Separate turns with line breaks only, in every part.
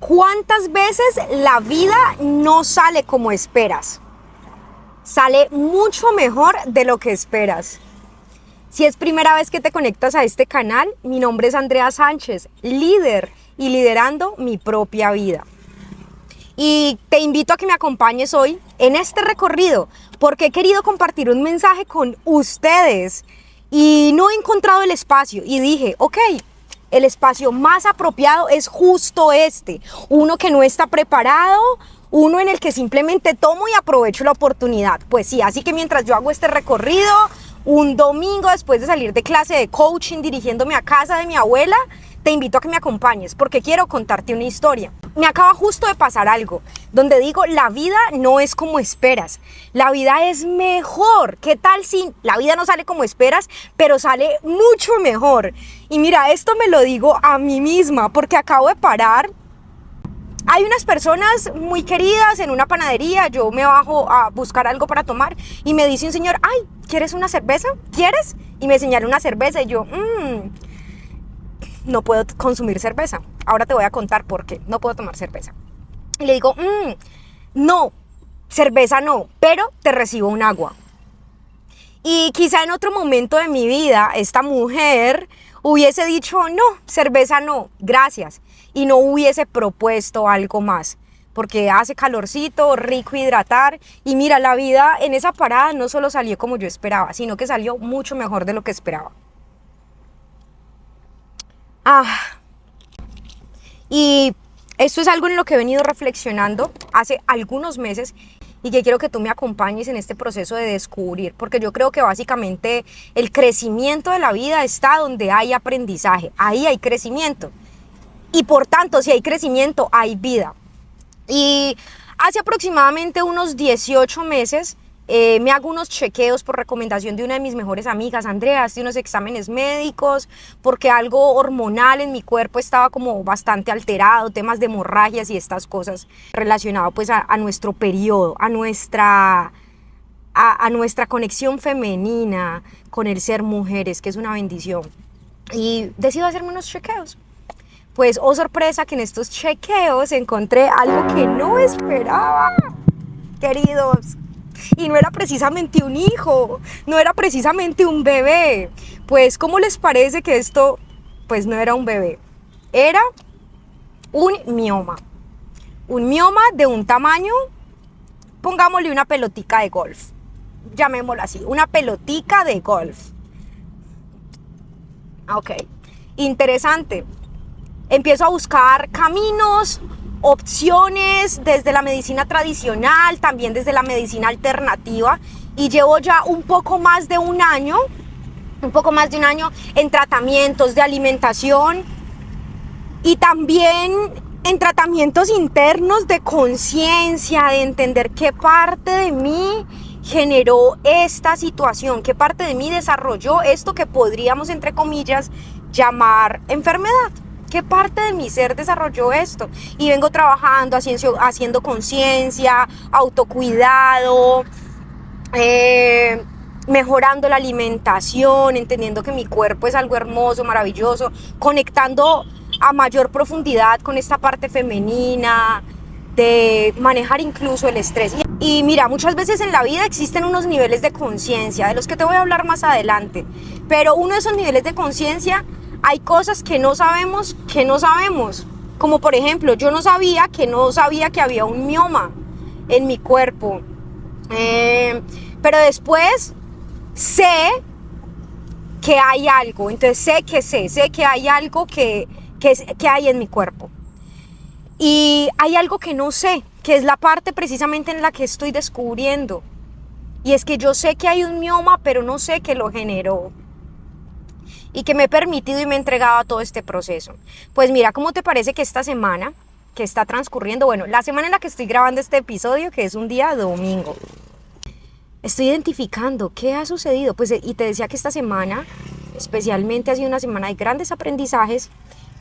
¿Cuántas veces la vida no sale como esperas? Sale mucho mejor de lo que esperas. Si es primera vez que te conectas a este canal, mi nombre es Andrea Sánchez, líder y liderando mi propia vida. Y te invito a que me acompañes hoy en este recorrido porque he querido compartir un mensaje con ustedes y no he encontrado el espacio y dije, ok, el espacio más apropiado es justo este, uno que no está preparado, uno en el que simplemente tomo y aprovecho la oportunidad. Pues sí, así que mientras yo hago este recorrido, un domingo después de salir de clase de coaching, dirigiéndome a casa de mi abuela, te invito a que me acompañes porque quiero contarte una historia. Me acaba justo de pasar algo donde digo, la vida no es como esperas, la vida es mejor. ¿Qué tal si la vida no sale como esperas, pero sale mucho mejor? Y mira, esto me lo digo a mí misma porque acabo de parar. Hay unas personas muy queridas en una panadería, yo me bajo a buscar algo para tomar y me dice un señor, ay, ¿quieres una cerveza? ¿Quieres? Y me señala una cerveza y yo, no puedo consumir cerveza. Ahora te voy a contar por qué no puedo tomar cerveza. Y le digo, no, cerveza no, pero te recibo un agua. Y quizá en otro momento de mi vida, esta mujer hubiese dicho, no, cerveza no, gracias. Y no hubiese propuesto algo más. Porque hace calorcito, rico hidratar. Y mira, la vida en esa parada no solo salió como yo esperaba, sino que salió mucho mejor de lo que esperaba. Y esto es algo en lo que he venido reflexionando hace algunos meses y que quiero que tú me acompañes en este proceso de descubrir, porque yo creo que básicamente el crecimiento de la vida está donde hay aprendizaje, ahí hay crecimiento. Y por tanto, si hay crecimiento, hay vida. Y hace aproximadamente unos 18 meses me hago unos chequeos por recomendación de una de mis mejores amigas, Andrea, hice unos exámenes médicos porque algo hormonal en mi cuerpo estaba como bastante alterado, temas de hemorragias y estas cosas relacionadas pues a nuestro periodo, a nuestra conexión femenina con el ser mujeres, que es una bendición. Y decido hacerme unos chequeos. Pues, oh sorpresa, que en estos chequeos encontré algo que no esperaba, queridos. Y no era precisamente un hijo, no era precisamente un bebé. Pues, ¿cómo les parece que esto, pues, no era un bebé? Era un mioma. Un mioma de un tamaño, pongámosle una pelotica de golf. Llamémoslo así, una pelotica de golf. Ok, interesante. Empiezo a buscar caminos, opciones desde la medicina tradicional, también desde la medicina alternativa, y llevo ya un poco más de un año en tratamientos de alimentación y también en tratamientos internos de conciencia, de entender qué parte de mí generó esta situación, qué parte de mí desarrolló esto que podríamos, entre comillas, llamar enfermedad. ¿Qué parte de mi ser desarrolló esto? Y vengo trabajando, haciendo conciencia, autocuidado, mejorando la alimentación, entendiendo que mi cuerpo es algo hermoso, maravilloso, conectando a mayor profundidad con esta parte femenina, de manejar incluso el estrés. Y mira, muchas veces en la vida existen unos niveles de conciencia, de los que te voy a hablar más adelante, pero uno de esos niveles de conciencia, hay cosas que no sabemos, como por ejemplo, yo no sabía que había un mioma en mi cuerpo, pero después sé que hay algo, entonces sé que hay algo que hay en mi cuerpo. Y hay algo que no sé, que es la parte precisamente en la que estoy descubriendo, y es que yo sé que hay un mioma, pero no sé qué lo generó. Y que me he permitido y me he entregado a todo este proceso. Pues mira, ¿cómo te parece que esta semana que está transcurriendo? Bueno, la semana en la que estoy grabando este episodio, que es un día domingo, estoy identificando qué ha sucedido. Pues, y te decía que esta semana especialmente ha sido una semana de grandes aprendizajes,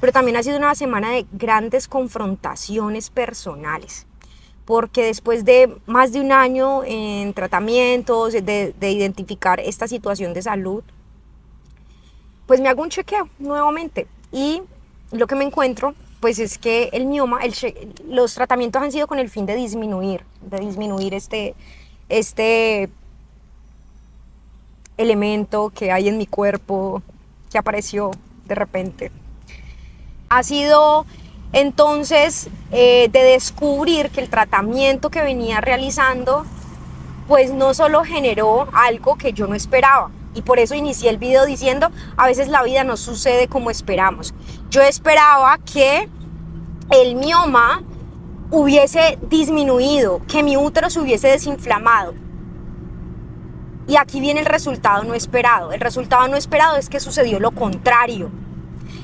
pero también ha sido una semana de grandes confrontaciones personales. Porque después de más de un año en tratamientos, de identificar esta situación de salud, pues me hago un chequeo nuevamente y lo que me encuentro pues es que el mioma, los tratamientos han sido con el fin de disminuir este elemento que hay en mi cuerpo que apareció de repente. Ha sido entonces de descubrir que el tratamiento que venía realizando pues no solo generó algo que yo no esperaba, y por eso inicié el video diciendo, a veces la vida no sucede como esperamos. Yo esperaba que el mioma hubiese disminuido, que mi útero se hubiese desinflamado. Y aquí viene el resultado no esperado. El resultado no esperado es que sucedió lo contrario.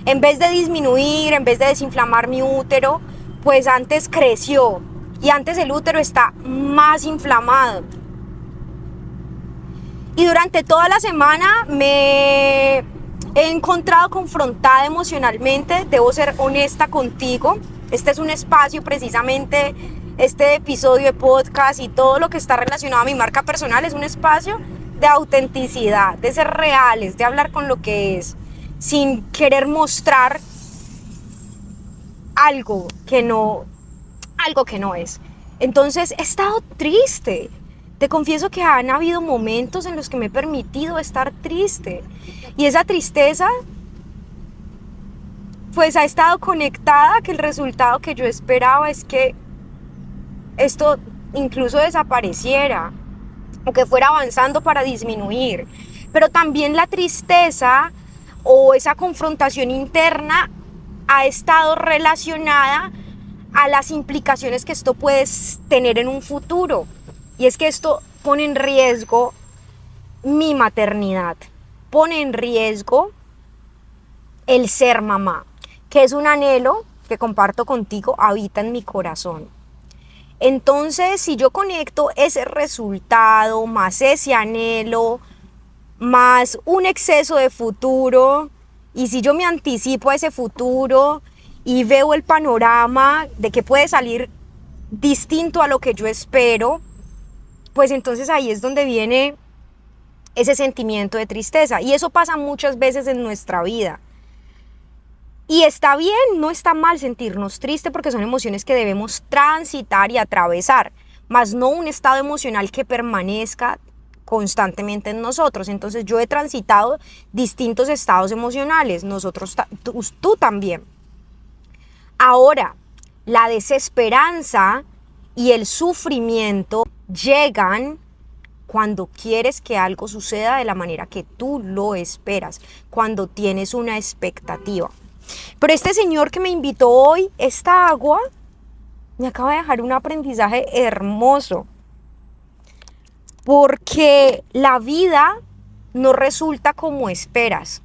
En vez de disminuir, en vez de desinflamar mi útero, pues antes creció. Y antes el útero está más inflamado. Y durante toda la semana me he encontrado confrontada emocionalmente. Debo ser honesta contigo. Este es un espacio, precisamente, este episodio de podcast y todo lo que está relacionado a mi marca personal es un espacio de autenticidad, de ser reales, de hablar con lo que es, sin querer mostrar algo que no es. Entonces he estado triste. Te confieso que han habido momentos en los que me he permitido estar triste. Y esa tristeza pues ha estado conectada a que el resultado que yo esperaba es que esto incluso desapareciera o que fuera avanzando para disminuir. Pero también la tristeza o esa confrontación interna ha estado relacionada a las implicaciones que esto puede tener en un futuro. Y es que esto pone en riesgo mi maternidad, pone en riesgo el ser mamá, que es un anhelo que comparto contigo, habita en mi corazón. Entonces, si yo conecto ese resultado, más ese anhelo, más un exceso de futuro, y si yo me anticipo a ese futuro y veo el panorama de que puede salir distinto a lo que yo espero, pues entonces ahí es donde viene ese sentimiento de tristeza. Y eso pasa muchas veces en nuestra vida. Y está bien, no está mal sentirnos tristes porque son emociones que debemos transitar y atravesar, más no un estado emocional que permanezca constantemente en nosotros. Entonces yo he transitado distintos estados emocionales, tú también. Ahora, la desesperanza y el sufrimiento llegan cuando quieres que algo suceda de la manera que tú lo esperas, cuando tienes una expectativa. Pero este señor que me invitó hoy, esta agua, me acaba de dejar un aprendizaje hermoso. Porque la vida no resulta como esperas.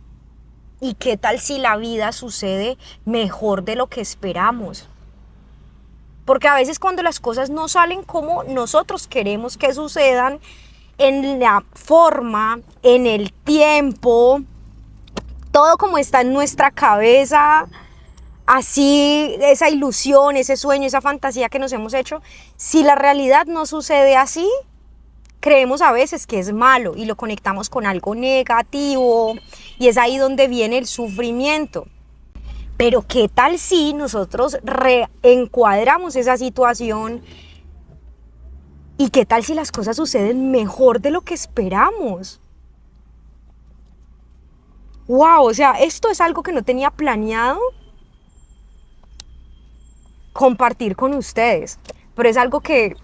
¿Y qué tal si la vida sucede mejor de lo que esperamos? Porque a veces cuando las cosas no salen como nosotros queremos que sucedan, en la forma, en el tiempo, todo como está en nuestra cabeza, así, esa ilusión, ese sueño, esa fantasía que nos hemos hecho, si la realidad no sucede así, creemos a veces que es malo y lo conectamos con algo negativo, y es ahí donde viene el sufrimiento. Pero ¿qué tal si nosotros reencuadramos esa situación? ¿Y qué tal si las cosas suceden mejor de lo que esperamos? Wow, o sea, esto es algo que no tenía planeado compartir con ustedes, pero es algo que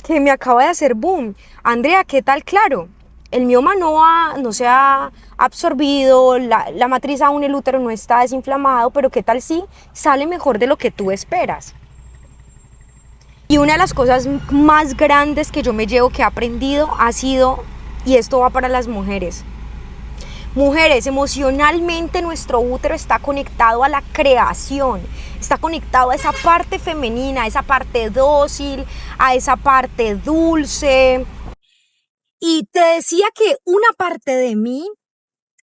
me acaba de hacer boom. Andrea, ¿qué tal? Claro, el mioma no se ha absorbido, la matriz aún, el útero no está desinflamado, pero ¿qué tal si sale mejor de lo que tú esperas? Y una de las cosas más grandes que yo me llevo, que he aprendido, ha sido, y esto va para las mujeres. Mujeres, emocionalmente nuestro útero está conectado a la creación, está conectado a esa parte femenina, a esa parte dócil, a esa parte dulce. Y te decía que una parte de mí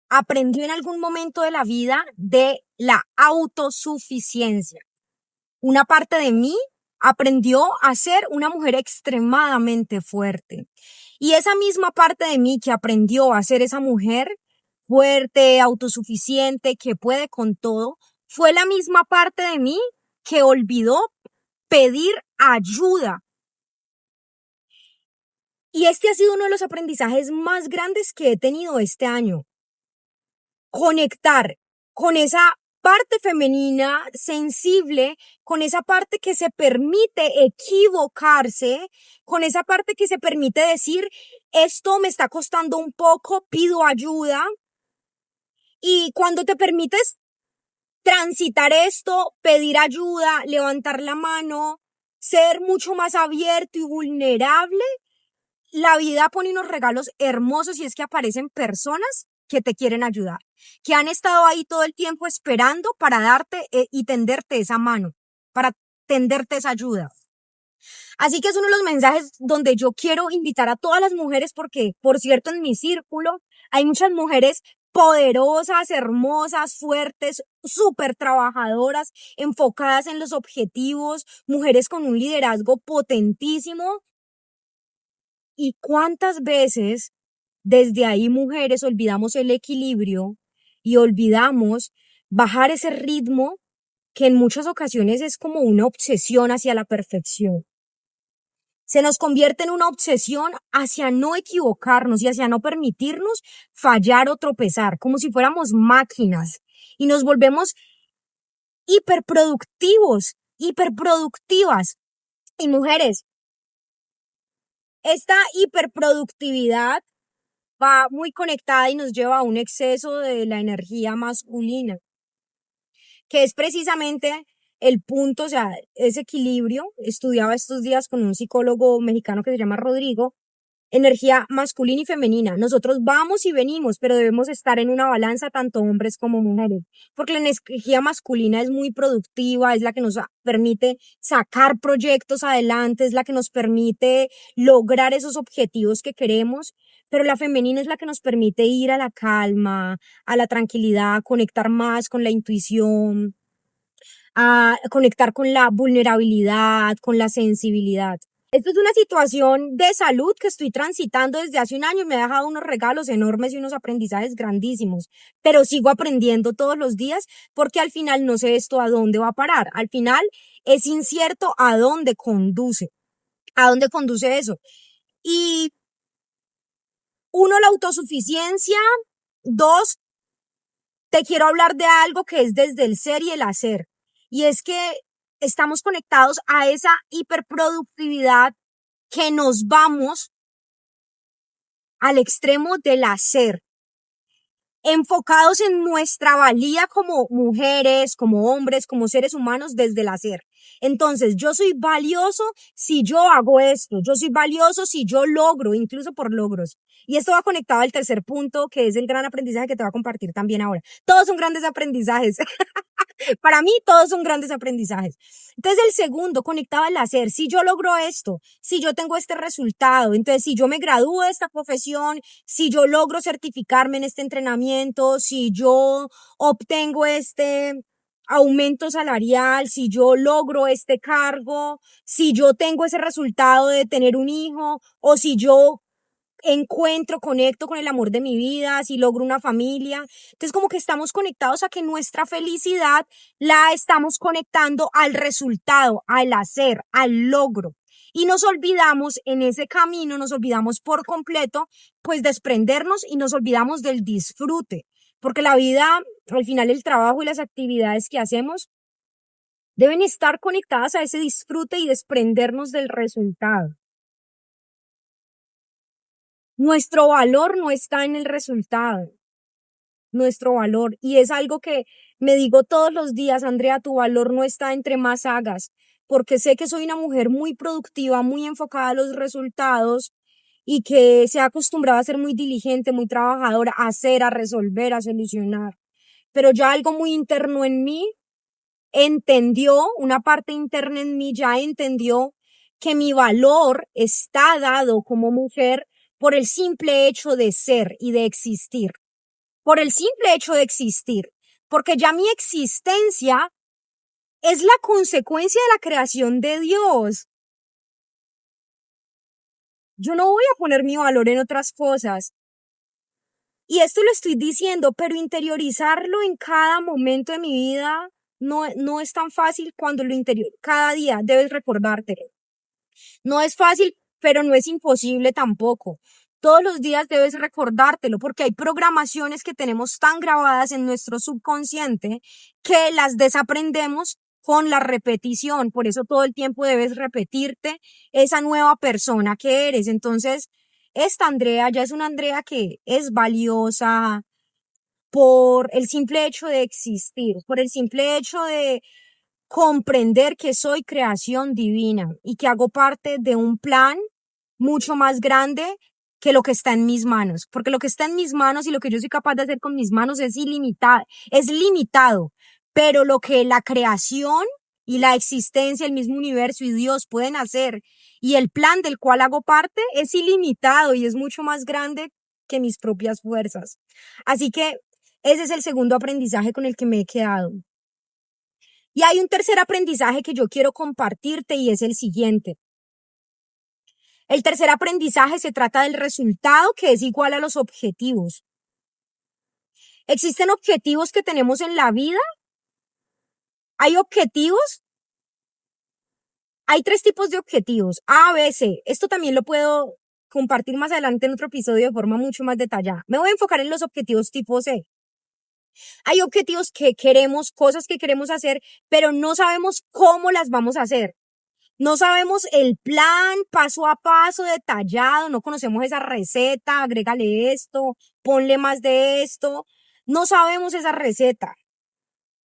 aprendió en algún momento de la vida de la autosuficiencia. Una parte de mí aprendió a ser una mujer extremadamente fuerte. Y esa misma parte de mí que aprendió a ser esa mujer fuerte, autosuficiente, que puede con todo, Fue la misma parte de mí que olvidó pedir ayuda. Y este ha sido uno de los aprendizajes más grandes que he tenido este año. Conectar con esa parte femenina sensible, con esa parte que se permite equivocarse, con esa parte que se permite decir, esto me está costando un poco, pido ayuda. Y cuando te permites transitar esto, pedir ayuda, levantar la mano, ser mucho más abierto y vulnerable, la vida pone unos regalos hermosos y es que aparecen personas que te quieren ayudar, que han estado ahí todo el tiempo esperando para darte y tenderte esa mano, para tenderte esa ayuda. Así que es uno de los mensajes donde yo quiero invitar a todas las mujeres porque, por cierto, en mi círculo hay muchas mujeres poderosas, hermosas, fuertes, súper trabajadoras, enfocadas en los objetivos, mujeres con un liderazgo potentísimo. ¿Y cuántas veces desde ahí, mujeres, olvidamos el equilibrio y olvidamos bajar ese ritmo que en muchas ocasiones es como una obsesión hacia la perfección? Se nos convierte en una obsesión hacia no equivocarnos y hacia no permitirnos fallar o tropezar, como si fuéramos máquinas. Y nos volvemos hiperproductivos, hiperproductivas. Y mujeres, esta hiperproductividad va muy conectada y nos lleva a un exceso de la energía masculina, que es precisamente el punto, o sea, ese equilibrio. Estudiaba estos días con un psicólogo mexicano que se llama Rodrigo, energía masculina y femenina. Nosotros vamos y venimos, pero debemos estar en una balanza tanto hombres como mujeres, porque la energía masculina es muy productiva, es la que nos permite sacar proyectos adelante, es la que nos permite lograr esos objetivos que queremos, pero la femenina es la que nos permite ir a la calma, a la tranquilidad, conectar más con la intuición, a conectar con la vulnerabilidad, con la sensibilidad. Esto es una situación de salud que estoy transitando desde hace un año y me ha dejado unos regalos enormes y unos aprendizajes grandísimos, pero sigo aprendiendo todos los días porque al final no sé esto a dónde va a parar. Al final es incierto a dónde conduce eso. Y uno, la autosuficiencia. Dos, te quiero hablar de algo que es desde el ser y el hacer. Y es que estamos conectados a esa hiperproductividad que nos vamos al extremo del hacer, enfocados en nuestra valía como mujeres, como hombres, como seres humanos desde el hacer. Entonces, yo soy valioso si yo hago esto, yo soy valioso si yo logro, incluso por logros. Y esto va conectado al tercer punto, que es el gran aprendizaje que te voy a compartir también ahora. Todos son grandes aprendizajes. Para mí todos son grandes aprendizajes. Entonces el segundo, conectado al hacer. Si yo logro esto, si yo tengo este resultado, entonces si yo me gradúo de esta profesión, si yo logro certificarme en este entrenamiento, si yo obtengo este aumento salarial, si yo logro este cargo, si yo tengo ese resultado de tener un hijo, o si yo conecto con el amor de mi vida, si logro una familia. Entonces como que estamos conectados a que nuestra felicidad la estamos conectando al resultado, al hacer, al logro. Y nos olvidamos en ese camino, nos olvidamos por completo, pues desprendernos y nos olvidamos del disfrute. Porque la vida, al final el trabajo y las actividades que hacemos deben estar conectadas a ese disfrute y desprendernos del resultado. Nuestro valor no está en el resultado, nuestro valor. Y es algo que me digo todos los días, Andrea, tu valor no está entre más hagas, porque sé que soy una mujer muy productiva, muy enfocada a los resultados y que se ha acostumbrado a ser muy diligente, muy trabajadora, a hacer, a resolver, a solucionar. Pero ya algo muy interno en mí entendió, una parte interna en mí ya entendió que mi valor está dado como mujer por el simple hecho de ser y de existir, por el simple hecho de existir, porque ya mi existencia es la consecuencia de la creación de Dios. Yo no voy a poner mi valor en otras cosas. Y esto lo estoy diciendo, pero interiorizarlo en cada momento de mi vida no es tan fácil cuando lo interior, cada día debes recordártelo. No es fácil, pero no es imposible tampoco. Todos los días debes recordártelo porque hay programaciones que tenemos tan grabadas en nuestro subconsciente que las desaprendemos con la repetición. Por eso todo el tiempo debes repetirte esa nueva persona que eres. Entonces, esta Andrea ya es una Andrea que es valiosa por el simple hecho de existir, por el simple hecho de comprender que soy creación divina y que hago parte de un plan mucho más grande que lo que está en mis manos, porque lo que está en mis manos y lo que yo soy capaz de hacer con mis manos es ilimitado, es limitado, pero lo que la creación y la existencia, el mismo universo y Dios pueden hacer y el plan del cual hago parte es ilimitado y es mucho más grande que mis propias fuerzas. Así que ese es el segundo aprendizaje con el que me he quedado. Y hay un tercer aprendizaje que yo quiero compartirte y es el siguiente. El tercer aprendizaje se trata del resultado que es igual a los objetivos. ¿Existen objetivos que tenemos en la vida? ¿Hay objetivos? Hay tres tipos de objetivos, A, B, C. Esto también lo puedo compartir más adelante en otro episodio de forma mucho más detallada. Me voy a enfocar en los objetivos tipo C. Hay objetivos que queremos, cosas que queremos hacer, pero no sabemos cómo las vamos a hacer. No sabemos el plan paso a paso detallado, no conocemos esa receta, agrégale esto, ponle más de esto. No sabemos esa receta,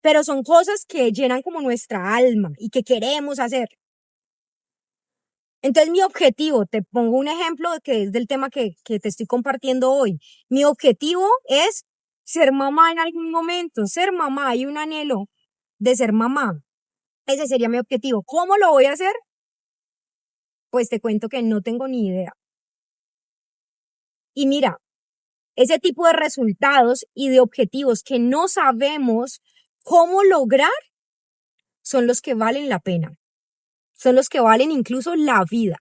pero son cosas que llenan como nuestra alma y que queremos hacer. Entonces mi objetivo, te pongo un ejemplo que es del tema que te estoy compartiendo hoy. Mi objetivo es ser mamá en algún momento, ser mamá, hay un anhelo de ser mamá. Ese sería mi objetivo. ¿Cómo lo voy a hacer? Pues te cuento que no tengo ni idea. Y mira, ese tipo de resultados y de objetivos que no sabemos cómo lograr son los que valen la pena. Son los que valen incluso la vida,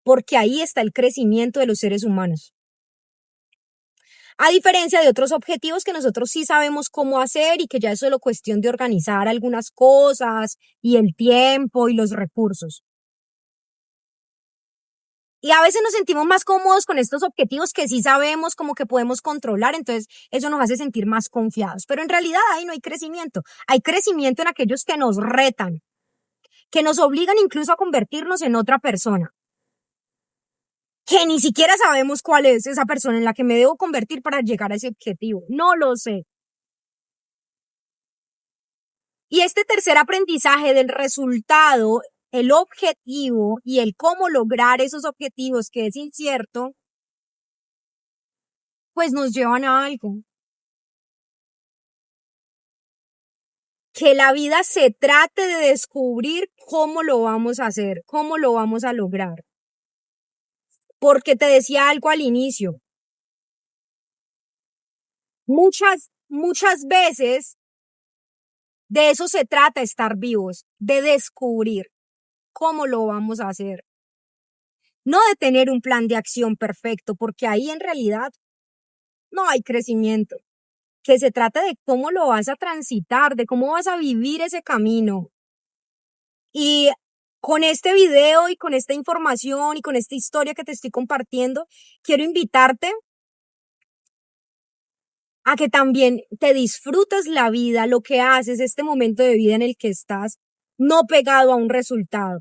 porque ahí está el crecimiento de los seres humanos. A diferencia de otros objetivos que nosotros sí sabemos cómo hacer y que ya es solo cuestión de organizar algunas cosas y el tiempo y los recursos. Y a veces nos sentimos más cómodos con estos objetivos que sí sabemos como que podemos controlar, entonces eso nos hace sentir más confiados. Pero en realidad ahí no hay crecimiento. Hay crecimiento en aquellos que nos retan, que nos obligan incluso a convertirnos en otra persona, que ni siquiera sabemos cuál es esa persona en la que me debo convertir para llegar a ese objetivo. No lo sé. Y este tercer aprendizaje del resultado, el objetivo y el cómo lograr esos objetivos que es incierto, pues nos llevan a algo. Que la vida se trate de descubrir cómo lo vamos a hacer, cómo lo vamos a lograr. Porque te decía algo al inicio. Muchas veces de eso se trata estar vivos, de descubrir cómo lo vamos a hacer. No de tener un plan de acción perfecto, porque ahí en realidad no hay crecimiento. Que se trata de cómo lo vas a transitar, de cómo vas a vivir ese camino. Y con este video y con esta información y con esta historia que te estoy compartiendo, quiero invitarte a que también te disfrutes la vida, lo que haces, este momento de vida en el que estás, no pegado a un resultado,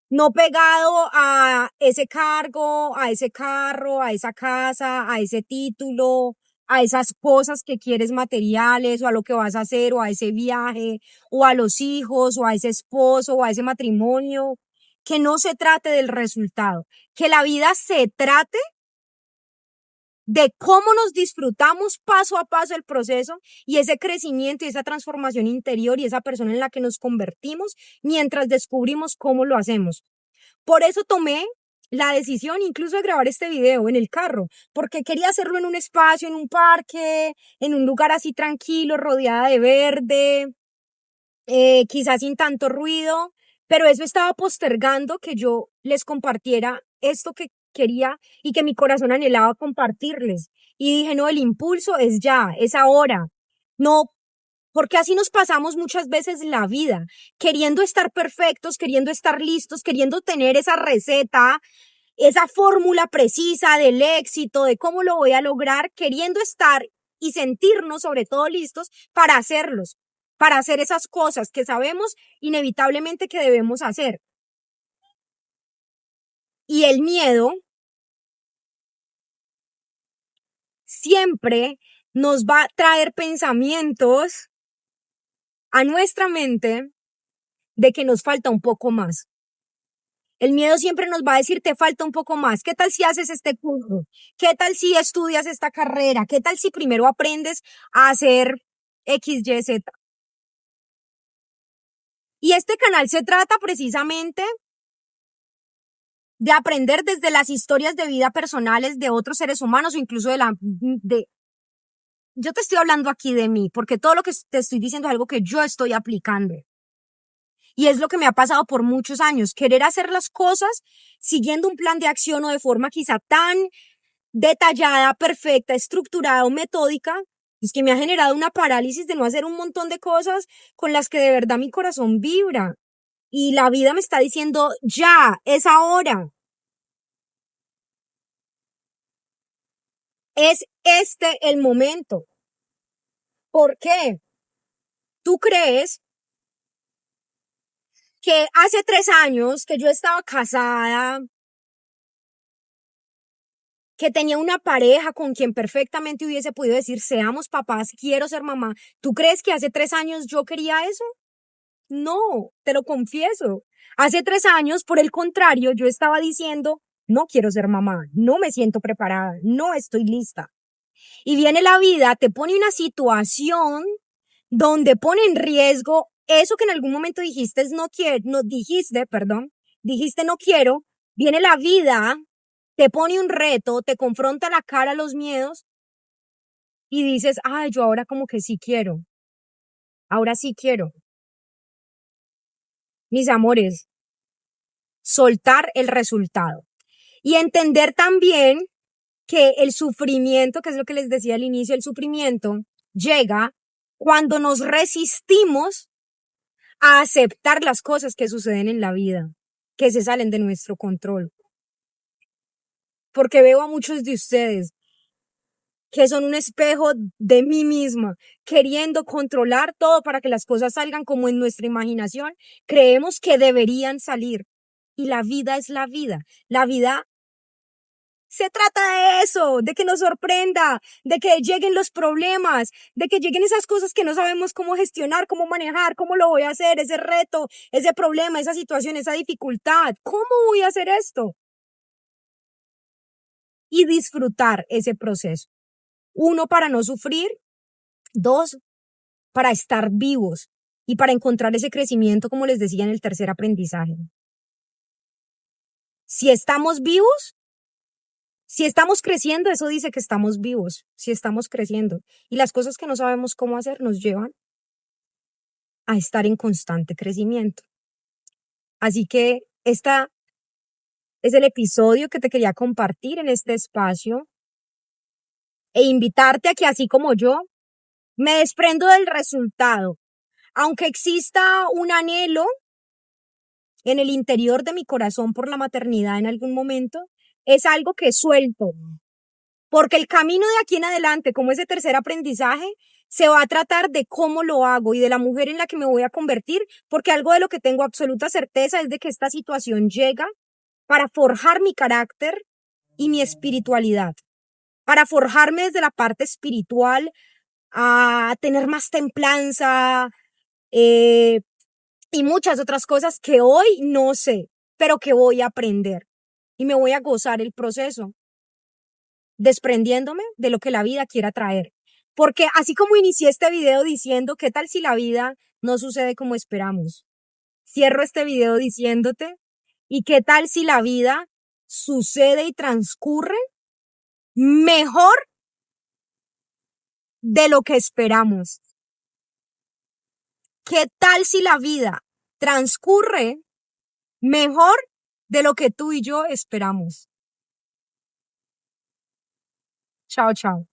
no pegado a ese cargo, a ese carro, a esa casa, a ese título, a esas cosas que quieres materiales o a lo que vas a hacer o a ese viaje o a los hijos o a ese esposo o a ese matrimonio, que no se trate del resultado, que la vida se trate de cómo nos disfrutamos paso a paso el proceso y ese crecimiento y esa transformación interior y esa persona en la que nos convertimos mientras descubrimos cómo lo hacemos. Por eso tomé la decisión incluso de grabar este video en el carro, porque quería hacerlo en un espacio, en un parque, en un lugar así tranquilo, rodeada de verde, quizás sin tanto ruido, pero eso estaba postergando que yo les compartiera esto que quería y que mi corazón anhelaba compartirles. Y dije, no, el impulso es ya, es ahora. No Porque así nos pasamos muchas veces la vida, queriendo estar perfectos, queriendo estar listos, queriendo tener esa receta, esa fórmula precisa del éxito, de cómo lo voy a lograr, queriendo estar y sentirnos sobre todo listos para hacerlos, para hacer esas cosas que sabemos inevitablemente que debemos hacer. Y el miedo siempre nos va a traer pensamientos a nuestra mente de que nos falta un poco más. El miedo siempre nos va a decir, te falta un poco más. ¿Qué tal si haces este curso? ¿Qué tal si estudias esta carrera? ¿Qué tal si primero aprendes a hacer X, Y, Z? Y este canal se trata precisamente de aprender desde las historias de vida personales de otros seres humanos o incluso yo te estoy hablando aquí de mí, porque todo lo que te estoy diciendo es algo que yo estoy aplicando. Y es lo que me ha pasado por muchos años, querer hacer las cosas siguiendo un plan de acción o de forma quizá tan detallada, perfecta, estructurada o metódica, es que me ha generado una parálisis de no hacer un montón de cosas con las que de verdad mi corazón vibra. Y la vida me está diciendo, ya, es ahora. Es este el momento. ¿Por qué? ¿Tú crees que hace 3 años que yo estaba casada, que tenía una pareja con quien perfectamente hubiese podido decir, seamos papás, quiero ser mamá? ¿Tú crees que hace 3 años yo quería eso? No, te lo confieso. Hace 3 años, por el contrario, yo estaba diciendo, no quiero ser mamá, no me siento preparada, no estoy lista. Y viene la vida, te pone una situación donde pone en riesgo eso que en algún momento dijiste no quiero, no dijiste, perdón, dijiste no quiero, viene la vida, te pone un reto, te confronta la cara a los miedos y dices, ay, yo ahora como que sí quiero, ahora sí quiero. Mis amores, soltar el resultado y entender también que el sufrimiento, que es lo que les decía al inicio, el sufrimiento llega cuando nos resistimos a aceptar las cosas que suceden en la vida, que se salen de nuestro control. Porque veo a muchos de ustedes que son un espejo de mí misma, queriendo controlar todo para que las cosas salgan como en nuestra imaginación creemos que deberían salir. Y la vida es la vida. La vida se trata de eso, de que nos sorprenda, de que lleguen los problemas, de que lleguen esas cosas que no sabemos cómo gestionar, cómo manejar, cómo lo voy a hacer, ese reto, ese problema, esa situación, esa dificultad. ¿Cómo voy a hacer esto? Y disfrutar ese proceso. 1, para no sufrir. 2, para estar vivos y para encontrar ese crecimiento, como les decía en el tercer aprendizaje. Si estamos vivos, si estamos creciendo, eso dice que estamos vivos, si estamos creciendo. Y las cosas que no sabemos cómo hacer nos llevan a estar en constante crecimiento. Así que este es el episodio que te quería compartir en este espacio e invitarte a que así como yo, me desprendo del resultado. Aunque exista un anhelo en el interior de mi corazón por la maternidad en algún momento, es algo que suelto. Porque el camino de aquí en adelante, como ese tercer aprendizaje, se va a tratar de cómo lo hago y de la mujer en la que me voy a convertir, porque algo de lo que tengo absoluta certeza es de que esta situación llega para forjar mi carácter y mi espiritualidad, para forjarme desde la parte espiritual a tener más templanza y muchas otras cosas que hoy no sé, pero que voy a aprender y me voy a gozar el proceso, desprendiéndome de lo que la vida quiera traer. Porque así como inicié este video diciendo, ¿qué tal si la vida no sucede como esperamos? Cierro este video diciéndote, ¿y qué tal si la vida sucede y transcurre mejor de lo que esperamos? ¿Qué tal si la vida transcurre mejor de lo que tú y yo esperamos? Chao, chao.